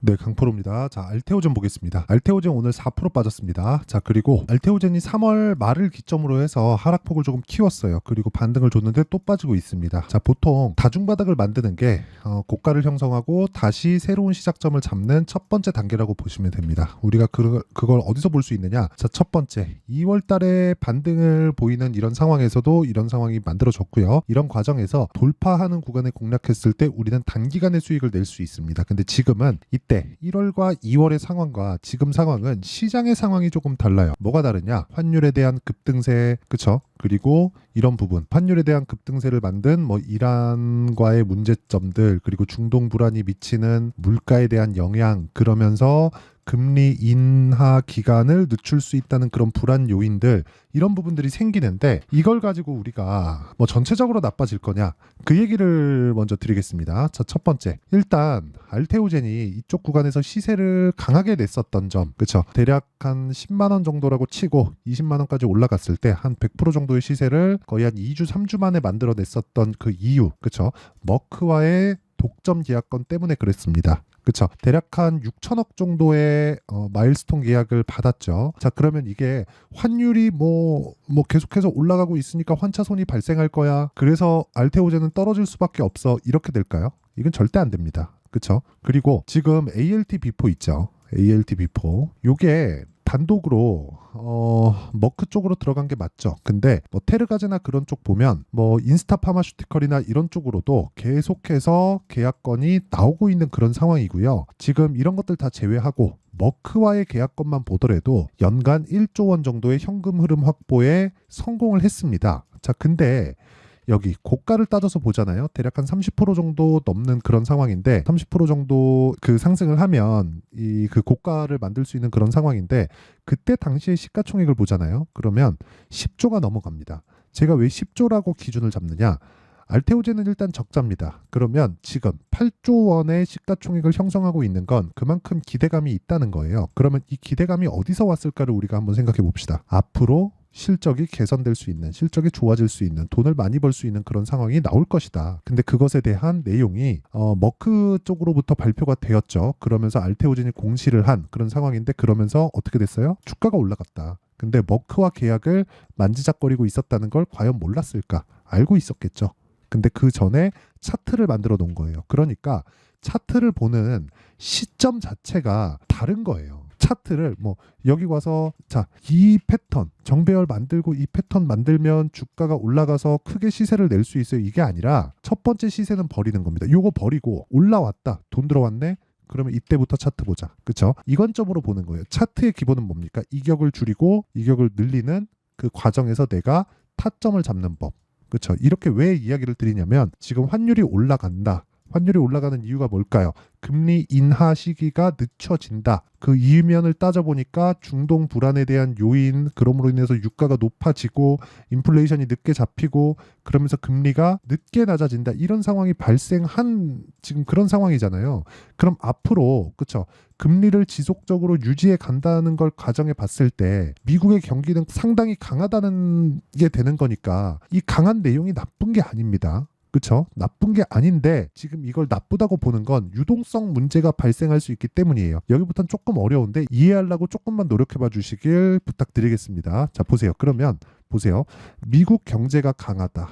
네, 강프로입니다. 자, 알테오젠 보겠습니다. 알테오젠 오늘 4% 빠졌습니다. 자, 그리고 알테오젠이 3월 말을 기점으로 해서 하락폭을 조금 키웠어요. 그리고 반등을 줬는데 또 빠지고 있습니다. 자, 보통 다중바닥을 만드는 게 고가를 형성하고 다시 새로운 시작점을 잡는 첫 번째 단계라고 보시면 됩니다. 우리가 그걸 어디서 볼 수 있느냐? 자, 첫 번째, 2월 달에 반등을 보이는 이런 상황에서도 이런 상황이 만들어졌고요. 이런 과정에서 돌파하는 구간에 공략했을 때 우리는 단기간의 수익을 낼 수 있습니다. 근데 지금은 이때 1월과 2월의 상황과 지금 상황은 시장의 상황이 조금 달라요. 뭐가 다르냐? 환율에 대한 급등세, 그쵸? 그리고 이런 부분, 환율에 대한 급등세를 만든 이란과의 문제점들, 그리고 중동 불안이 미치는 물가에 대한 영향, 그러면서 금리 인하 기간을 늦출 수 있다는 그런 불안 요인들, 이런 부분들이 생기는데, 이걸 가지고 우리가 전체적으로 나빠질 거냐, 그 얘기를 먼저 드리겠습니다. 자, 첫 번째, 일단 알테오젠이 이쪽 구간에서 시세를 강하게 냈었던 점, 그쵸? 대략 한 10만 원 정도라고 치고 20만 원까지 올라갔을 때 한 100% 정도의 시세를 거의 한 2주 3주 만에 만들어냈었던 그 이유, 그쵸? 머크와의 독점 계약권 때문에 그랬습니다. 그쵸? 대략 한 6천억 정도의 마일스톤 계약을 받았죠. 자, 그러면 이게 환율이 계속해서 올라가고 있으니까 환차손이 발생할 거야. 그래서 알테오젠은 떨어질 수밖에 없어. 이렇게 될까요? 이건 절대 안 됩니다. 그쵸? 그리고 지금 ALT 비포 있죠. ALT 비포. 요게 단독으로 머크 쪽으로 들어간 게 맞죠. 근데 테르가제나 그런 쪽 보면 인스타 파마슈티컬이나 이런 쪽으로도 계속해서 계약건이 나오고 있는 그런 상황이고요. 지금 이런 것들 다 제외하고 머크와의 계약건만 보더라도 연간 1조 원 정도의 현금 흐름 확보에 성공을 했습니다. 자, 근데 여기 고가를 따져서 보잖아요. 대략 한 30% 정도 넘는 그런 상황인데 30% 정도 그 상승을 하면 이 그 고가를 만들 수 있는 그런 상황인데 그때 당시의 시가총액을 보잖아요. 그러면 10조가 넘어갑니다. 제가 왜 10조라고 기준을 잡느냐? 알테오젠은 일단 적자입니다. 그러면 지금 8조 원의 시가총액을 형성하고 있는 건 그만큼 기대감이 있다는 거예요. 그러면 이 기대감이 어디서 왔을까를 우리가 한번 생각해 봅시다. 앞으로 실적이 개선될 수 있는, 실적이 좋아질 수 있는, 돈을 많이 벌 수 있는 그런 상황이 나올 것이다. 근데 그것에 대한 내용이 머크 쪽으로부터 발표가 되었죠. 그러면서 알테오젠이 공시를 한 그런 상황인데 그러면서 어떻게 됐어요? 주가가 올라갔다. 근데 머크와 계약을 만지작거리고 있었다는 걸 과연 몰랐을까? 알고 있었겠죠. 근데 그 전에 차트를 만들어 놓은 거예요. 그러니까 차트를 보는 시점 자체가 다른 거예요. 차트를 여기 와서 자, 이 패턴 정배열 만들고 이 패턴 만들면 주가가 올라가서 크게 시세를 낼 수 있어요. 이게 아니라 첫 번째 시세는 버리는 겁니다. 요거 버리고 올라왔다. 돈 들어왔네. 그러면 이때부터 차트 보자. 그쵸? 이 관점으로 보는 거예요. 차트의 기본은 뭡니까? 이격을 줄이고 이격을 늘리는 그 과정에서 내가 타점을 잡는 법. 그렇죠. 이렇게 왜 이야기를 드리냐면 지금 환율이 올라간다. 환율이 올라가는 이유가 뭘까요? 금리 인하 시기가 늦춰진다. 그 이면을 따져보니까 중동 불안에 대한 요인, 그럼으로 인해서 유가가 높아지고 인플레이션이 늦게 잡히고 그러면서 금리가 늦게 낮아진다. 이런 상황이 발생한 지금 그런 상황이잖아요. 그럼 앞으로 그렇죠. 금리를 지속적으로 유지해 간다는 걸 가정해 봤을 때 미국의 경기는 상당히 강하다는 게 되는 거니까 이 강한 내용이 나쁜 게 아닙니다. 그쵸? 나쁜 게 아닌데 지금 이걸 나쁘다고 보는 건 유동성 문제가 발생할 수 있기 때문이에요. 여기부터는 조금 어려운데 이해하려고 조금만 노력해봐 주시길 부탁드리겠습니다. 자, 보세요. 그러면 보세요. 미국 경제가 강하다.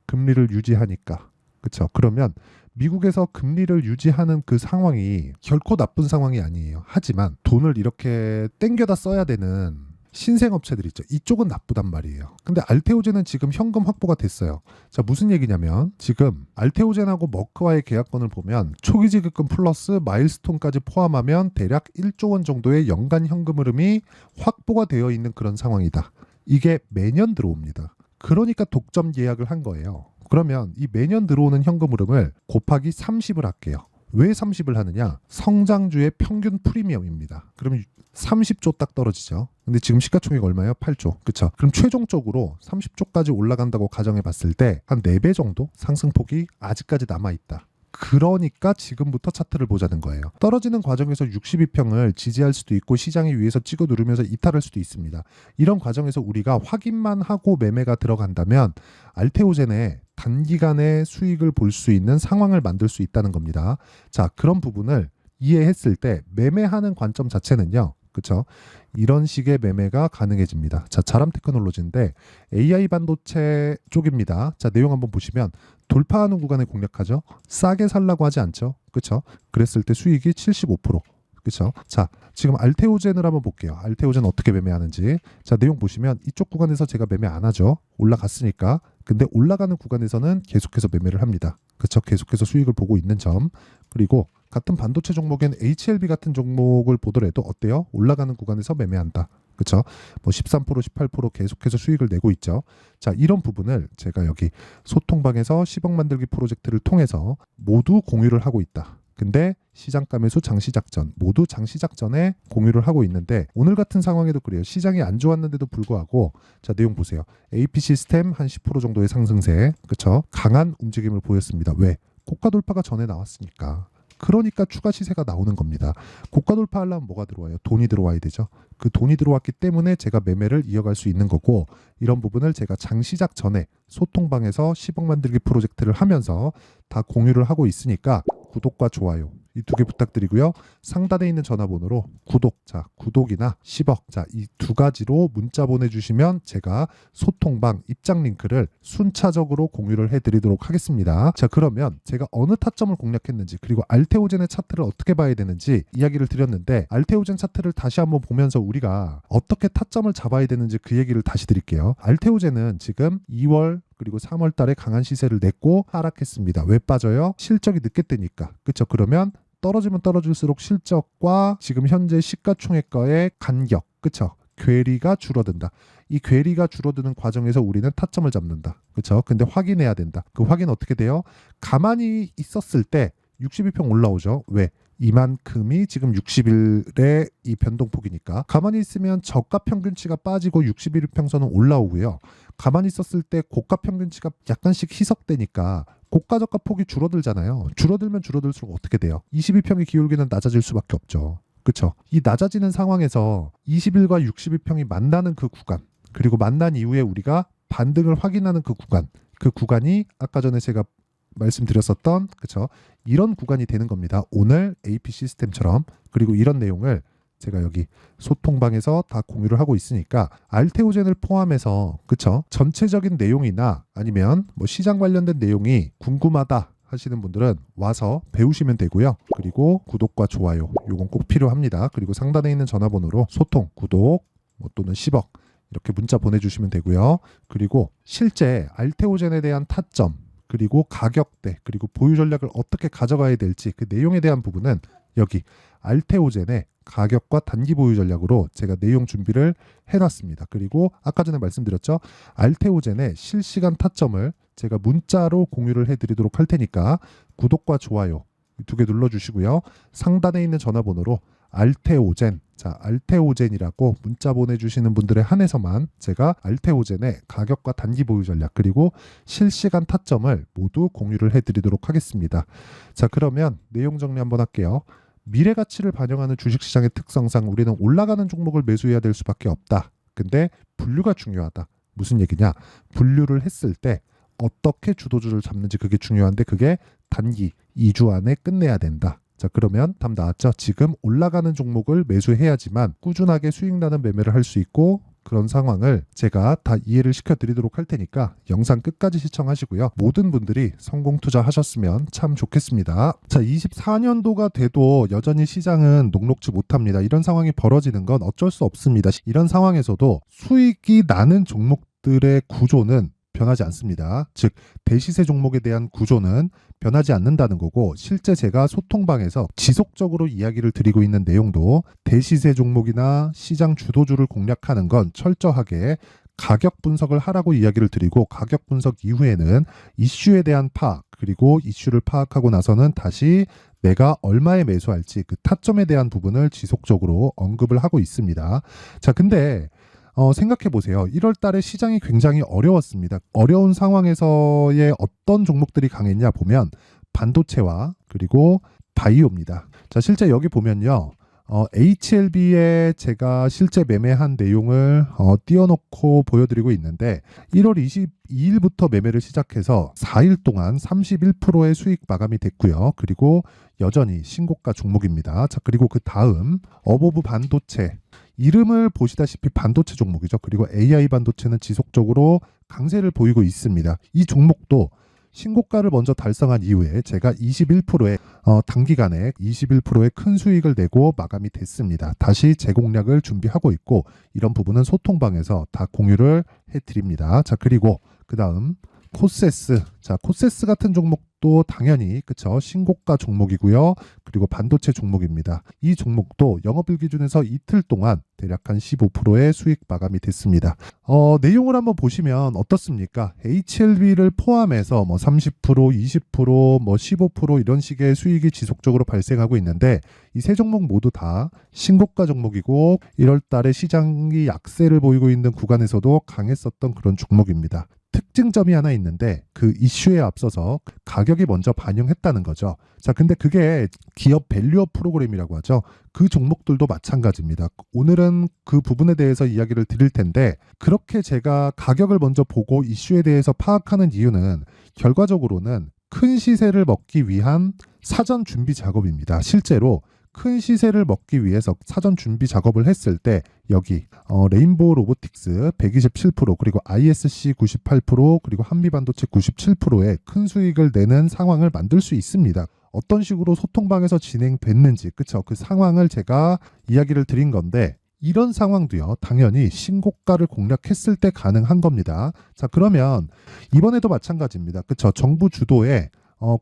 금리를 유지하니까. 그쵸? 그러면 미국에서 금리를 유지하는 그 상황이 결코 나쁜 상황이 아니에요. 하지만 돈을 이렇게 땡겨다 써야 되는 신생업체들 있죠. 이쪽은 나쁘단 말이에요. 근데 알테오젠은 지금 현금 확보가 됐어요. 자, 무슨 얘기냐면 지금 알테오젠하고 머크와의 계약권을 보면 초기 지급금 플러스 마일스톤까지 포함하면 대략 1조 원 정도의 연간 현금 흐름이 확보가 되어 있는 그런 상황이다. 이게 매년 들어옵니다. 그러니까 독점 계약을 한 거예요. 그러면 이 매년 들어오는 현금 흐름을 곱하기 30을 할게요. 왜 30을 하느냐? 성장주의 평균 프리미엄입니다. 그러면 30조 딱 떨어지죠. 근데 지금 시가총액 얼마예요? 8조. 그쵸? 그럼 최종적으로 30조까지 올라간다고 가정해 봤을 때 한 4배 정도 상승폭이 아직까지 남아있다. 그러니까 지금부터 차트를 보자는 거예요. 떨어지는 과정에서 62평을 지지할 수도 있고 시장이 위에서 찍어 누르면서 이탈할 수도 있습니다. 이런 과정에서 우리가 확인만 하고 매매가 들어간다면 알테오젠의 단기간에 수익을 볼 수 있는 상황을 만들 수 있다는 겁니다. 자, 그런 부분을 이해했을 때 매매하는 관점 자체는요. 그쵸? 이런 식의 매매가 가능해집니다. 자, 자람 테크놀로지인데 AI 반도체 쪽입니다. 자, 내용 한번 보시면 돌파하는 구간을 공략하죠. 싸게 살라고 하지 않죠. 그쵸? 그랬을 때 수익이 75%. 그쵸? 자, 지금 알테오젠을 한번 볼게요. 알테오젠 어떻게 매매하는지. 자, 내용 보시면 이쪽 구간에서 제가 매매 안 하죠. 올라갔으니까. 근데 올라가는 구간에서는 계속해서 매매를 합니다. 그쵸? 계속해서 수익을 보고 있는 점. 그리고 같은 반도체 종목인 HLB 같은 종목을 보더라도 어때요? 올라가는 구간에서 매매한다. 그쵸? 뭐 13%, 18% 계속해서 수익을 내고 있죠. 자, 이런 부분을 제가 여기 소통방에서 10억 만들기 프로젝트를 통해서 모두 공유를 하고 있다. 근데 시장가 매수 장시작전 모두 장시작전에 공유를 하고 있는데 오늘 같은 상황에도 그래요. 시장이 안 좋았는데도 불구하고 자, 내용 보세요. AP 시스템 한 10% 정도의 상승세. 그쵸? 강한 움직임을 보였습니다. 왜? 고가 돌파가 전에 나왔으니까. 그러니까 추가 시세가 나오는 겁니다. 고가 돌파하려면 뭐가 들어와요? 돈이 들어와야 되죠. 그 돈이 들어왔기 때문에 제가 매매를 이어갈 수 있는 거고 이런 부분을 제가 장시작 전에 소통방에서 10억 만들기 프로젝트를 하면서 다 공유를 하고 있으니까 구독과 좋아요 이 두 개 부탁드리고요. 상단에 있는 전화번호로 구독, 자 구독이나 10억 자 이 두 가지로 문자 보내주시면 제가 소통방 입장 링크를 순차적으로 공유를 해드리도록 하겠습니다. 자, 그러면 제가 어느 타점을 공략했는지 그리고 알테오젠의 차트를 어떻게 봐야 되는지 이야기를 드렸는데 알테오젠 차트를 다시 한번 보면서 우리가 어떻게 타점을 잡아야 되는지 그 얘기를 다시 드릴게요. 알테오젠은 지금 2월 그리고 3월 달에 강한 시세를 냈고 하락했습니다. 왜 빠져요? 실적이 늦게 뜨니까. 그렇죠? 그러면 떨어지면 떨어질수록 실적과 지금 현재 시가총액과의 간격, 그렇죠? 괴리가 줄어든다. 이 괴리가 줄어드는 과정에서 우리는 타점을 잡는다. 그렇죠? 근데 확인해야 된다. 그 확인 어떻게 돼요? 가만히 있었을 때 62평 올라오죠. 왜? 이만큼이 지금 60일의 이 변동폭이니까 가만히 있으면 저가 평균치가 빠지고 61평선은 올라오고요. 가만히 있었을 때 고가 평균치가 약간씩 희석되니까 고가 저가 폭이 줄어들잖아요. 줄어들면 줄어들수록 어떻게 돼요? 22평의 기울기는 낮아질 수밖에 없죠. 그렇죠? 이 낮아지는 상황에서 20일과 61평이 만나는 그 구간 그리고 만난 이후에 우리가 반등을 확인하는 그 구간이 아까 전에 제가 말씀드렸었던 그쵸 이런 구간이 되는 겁니다. 오늘 AP 시스템처럼. 그리고 이런 내용을 제가 여기 소통방에서 다 공유를 하고 있으니까 알테오젠을 포함해서 그쵸 전체적인 내용이나 아니면 뭐 시장 관련된 내용이 궁금하다 하시는 분들은 와서 배우시면 되고요. 그리고 구독과 좋아요 요건 꼭 필요합니다. 그리고 상단에 있는 전화번호로 소통, 구독 뭐 또는 10억 이렇게 문자 보내주시면 되고요. 그리고 실제 알테오젠에 대한 타점 그리고 가격대 그리고 보유 전략을 어떻게 가져가야 될지 그 내용에 대한 부분은 여기 알테오젠의 가격과 단기 보유 전략으로 제가 내용 준비를 해놨습니다. 그리고 아까 전에 말씀드렸죠. 알테오젠의 실시간 타점을 제가 문자로 공유를 해드리도록 할 테니까 구독과 좋아요 두 개 눌러주시고요. 상단에 있는 전화번호로 알테오젠 자 알테오젠이라고 문자 보내주시는 분들에 한해서만 제가 알테오젠의 가격과 단기 보유 전략 그리고 실시간 타점을 모두 공유를 해드리도록 하겠습니다. 자, 그러면 내용 정리 한번 할게요. 미래 가치를 반영하는 주식시장의 특성상 우리는 올라가는 종목을 매수해야 될 수밖에 없다. 근데 분류가 중요하다. 무슨 얘기냐? 분류를 했을 때 어떻게 주도주를 잡는지 그게 중요한데 그게 단기 2주 안에 끝내야 된다. 자, 그러면 답 나왔죠? 지금 올라가는 종목을 매수해야지만 꾸준하게 수익 나는 매매를 할 수 있고 그런 상황을 제가 다 이해를 시켜드리도록 할 테니까 영상 끝까지 시청하시고요. 모든 분들이 성공 투자하셨으면 참 좋겠습니다. 자, 24년도가 돼도 여전히 시장은 녹록지 못합니다. 이런 상황이 벌어지는 건 어쩔 수 없습니다. 이런 상황에서도 수익이 나는 종목들의 구조는 변하지 않습니다. 즉 대시세 종목에 대한 구조는 변하지 않는다는 거고 실제 제가 소통방에서 지속적으로 이야기를 드리고 있는 내용도 대시세 종목이나 시장 주도주를 공략하는 건 철저하게 가격 분석을 하라고 이야기를 드리고 가격 분석 이후에는 이슈에 대한 파악 그리고 이슈를 파악하고 나서는 다시 내가 얼마에 매수할지 그 타점에 대한 부분을 지속적으로 언급을 하고 있습니다. 자, 근데 생각해 보세요. 1월 달에 시장이 굉장히 어려웠습니다. 어려운 상황에서의 어떤 종목들이 강했냐 보면 반도체와 그리고 바이오입니다. 자, 실제 여기 보면요. HLB에 제가 실제 매매한 내용을 띄워놓고 보여드리고 있는데 1월 22일부터 매매를 시작해서 4일 동안 31%의 수익 마감이 됐고요. 그리고 여전히 신고가 종목입니다. 자, 그리고 그 다음 어보브 반도체, 이름을 보시다시피 반도체 종목이죠. 그리고 AI 반도체는 지속적으로 강세를 보이고 있습니다. 이 종목도 신고가를 먼저 달성한 이후에 제가 21%의 단기간에 21%의 큰 수익을 내고 마감이 됐습니다. 다시 재공략을 준비하고 있고 이런 부분은 소통방에서 다 공유를 해드립니다. 자, 그리고 그 다음 코세스. 자, 코세스 같은 종목도 당연히 그쵸, 신고가 종목이고요. 그리고 반도체 종목입니다. 이 종목도 영업일 기준에서 이틀 동안 대략 한 15%의 수익 마감이 됐습니다. 내용을 한번 보시면 어떻습니까? HLB를 포함해서 뭐 30%, 20%, 뭐 15% 이런 식의 수익이 지속적으로 발생하고 있는데 이 세 종목 모두 다 신고가 종목이고 1월 달에 시장이 약세를 보이고 있는 구간에서도 강했었던 그런 종목입니다. 특징점이 하나 있는데 그 이슈에 앞서서 가격이 먼저 반영했다는 거죠. 자, 근데 그게 기업 밸류업 프로그램이라고 하죠. 그 종목들도 마찬가지입니다. 오늘은 그 부분에 대해서 이야기를 드릴 텐데 그렇게 제가 가격을 먼저 보고 이슈에 대해서 파악하는 이유는 결과적으로는 큰 시세를 먹기 위한 사전 준비 작업입니다. 실제로 큰 시세를 먹기 위해서 사전 준비 작업을 했을 때 여기 레인보우 로보틱스 127% 그리고 ISC 98% 그리고 한미반도체 97%의 큰 수익을 내는 상황을 만들 수 있습니다. 어떤 식으로 소통방에서 진행됐는지 그쵸, 그 상황을 제가 이야기를 드린 건데 이런 상황도요 당연히 신고가를 공략했을 때 가능한 겁니다. 자, 그러면 이번에도 마찬가지입니다. 그쵸, 정부 주도의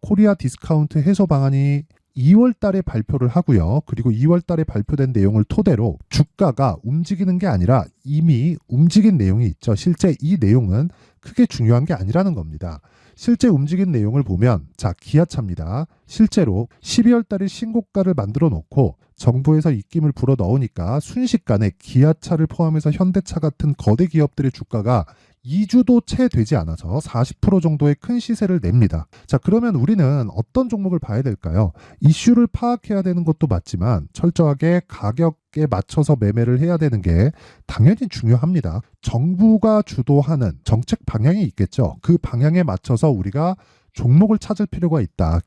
코리아 디스카운트 해소 방안이 2월 달에 발표를 하고요. 그리고 2월 달에 발표된 내용을 토대로 주가가 움직이는 게 아니라 이미 움직인 내용이 있죠. 실제 이 내용은 크게 중요한 게 아니라는 겁니다. 실제 움직인 내용을 보면 자, 기아차입니다. 실제로 12월 달에 신고가를 만들어 놓고 정부에서 입김을 불어 넣으니까 순식간에 기아차를 포함해서 현대차 같은 거대 기업들의 주가가 2주도 채 되지 않아서 40% 정도의 큰 시세를 냅니다. 자, 그러면 우리는 어떤 종목을 봐야 될까요? 이슈를 파악해야 되는 것도 맞지만 철저하게 가격에 맞춰서 매매를 해야 되는 게 당연히 중요합니다. 정부가 주도하는 정책 방향이 있겠죠. 그 방향에 맞춰서 우리가 종목을 찾을 필요가 있다.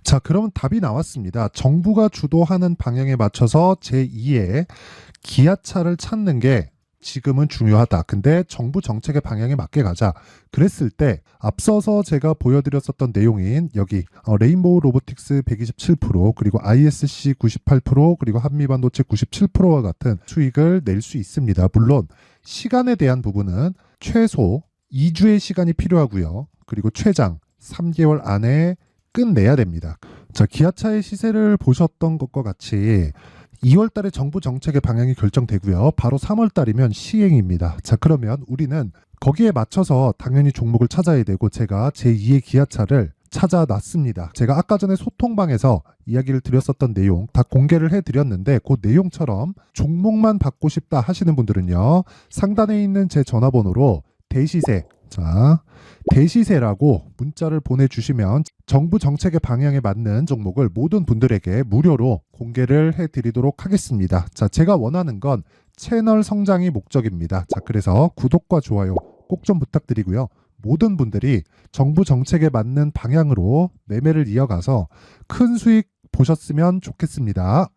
자, 그러면 답이 나왔습니다. 정부가 주도하는 방향에 맞춰서 제2의 기아차를 찾는 게 지금은 중요하다. 근데 정부 정책의 방향에 맞게 가자. 그랬을 때 앞서서 제가 보여드렸었던 내용인 여기 레인보우 로보틱스 127% 그리고 ISC 98% 그리고 한미반도체 97%와 같은 수익을 낼 수 있습니다. 물론 시간에 대한 부분은 최소 2주의 시간이 필요하고요. 그리고 최장 3개월 안에 끝내야 됩니다. 자, 기아차의 시세를 보셨던 것과 같이 2월 달에 정부 정책의 방향이 결정되고요. 바로 3월 달이면 시행입니다. 자, 그러면 우리는 거기에 맞춰서 당연히 종목을 찾아야 되고 제가 제2의 기아차를 찾아놨습니다. 제가 아까 전에 소통방에서 이야기를 드렸었던 내용 다 공개를 해드렸는데 그 내용처럼 종목만 받고 싶다 하시는 분들은요. 상단에 있는 제 전화번호로 대시세, 자, 대시세라고 문자를 보내주시면 정부 정책의 방향에 맞는 종목을 모든 분들에게 무료로 공개를 해드리도록 하겠습니다. 자, 제가 원하는 건 채널 성장이 목적입니다. 자, 그래서 구독과 좋아요 꼭 좀 부탁드리고요. 모든 분들이 정부 정책에 맞는 방향으로 매매를 이어가서 큰 수익 보셨으면 좋겠습니다.